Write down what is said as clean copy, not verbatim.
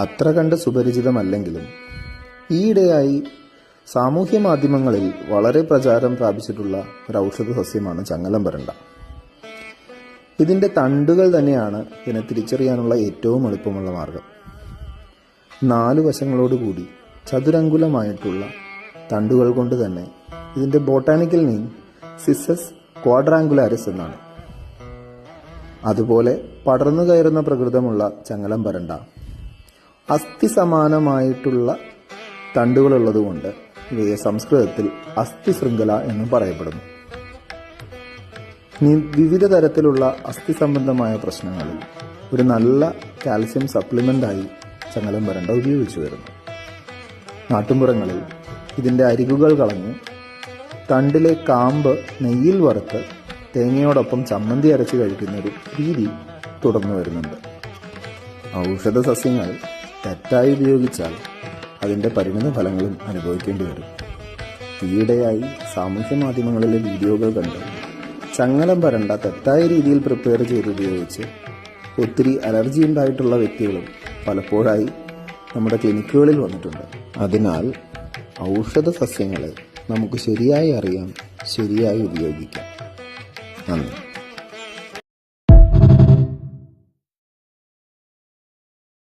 അത്ര കണ്ട് സുപരിചിതമല്ലെങ്കിലും ഈയിടെയായി സാമൂഹ്യ മാധ്യമങ്ങളിൽ വളരെ പ്രചാരം പ്രാപിച്ചിട്ടുള്ള ഒരു ഔഷധ സസ്യമാണ് ചങ്ങലം പരണ്ട. ഇതിൻ്റെ തണ്ടുകൾ തന്നെയാണ് ഇതിനെ തിരിച്ചറിയാനുള്ള ഏറ്റവും എളുപ്പമുള്ള മാർഗം. 4 വശങ്ങളോടുകൂടി ചതുരംഗുലമായിട്ടുള്ള തണ്ടുകൾ കൊണ്ട് തന്നെ ഇതിൻ്റെ ബോട്ടാനിക്കൽ നെയിം സിസസ് ക്വാഡ്രാങ്കുലാരിസ് എന്നാണ്. അതുപോലെ പടർന്നു കയറുന്ന പ്രകൃതമുള്ള ചങ്ങലം പരണ്ട അസ്ഥി സമാനമായിട്ടുള്ള തണ്ടുകളുള്ളതുകൊണ്ട് ഇവയെ സംസ്കൃതത്തിൽ അസ്ഥി ശൃംഖല എന്നും പറയപ്പെടുന്നു. വിവിധ തരത്തിലുള്ള അസ്ഥി സംബന്ധമായ പ്രശ്നങ്ങളിൽ ഒരു നല്ല കാൽസ്യം സപ്ലിമെൻ്റായി ചങ്ങലം പരണ്ട ഉപയോഗിച്ചു വരുന്നു. നാട്ടുമ്പുറങ്ങളിൽ ഇതിൻ്റെ അരികുകൾ കളഞ്ഞ് തണ്ടിലെ കാമ്പ് നെയ്യിൽ വറുത്ത് തേങ്ങയോടൊപ്പം ചമ്മന്തി അരച്ച് കഴിക്കുന്ന ഒരു രീതി തുടർന്നു വരുന്നുണ്ട്. ഔഷധ സസ്യങ്ങൾ തെറ്റായി ഉപയോഗിച്ചാൽ അതിൻ്റെ പരിണിത ഫലങ്ങളും അനുഭവിക്കേണ്ടി വരും. ഈയിടെയായി സാമൂഹ്യ മാധ്യമങ്ങളിലെ വീഡിയോകൾ കണ്ട് ചങ്ങലം പരണ്ട തെറ്റായ രീതിയിൽ പ്രിപ്പയർ ചെയ്ത് ഉപയോഗിച്ച് ഒത്തിരി അലർജി ഉണ്ടായിട്ടുള്ള വ്യക്തികളും പലപ്പോഴായി നമ്മുടെ ക്ലിനിക്കുകളിൽ വന്നിട്ടുണ്ട്. അതിനാൽ ഔഷധ സസ്യങ്ങളെ നമുക്ക് ശരിയായി അറിയാം, ശരിയായി ഉപയോഗിക്കാം. നന്ദി.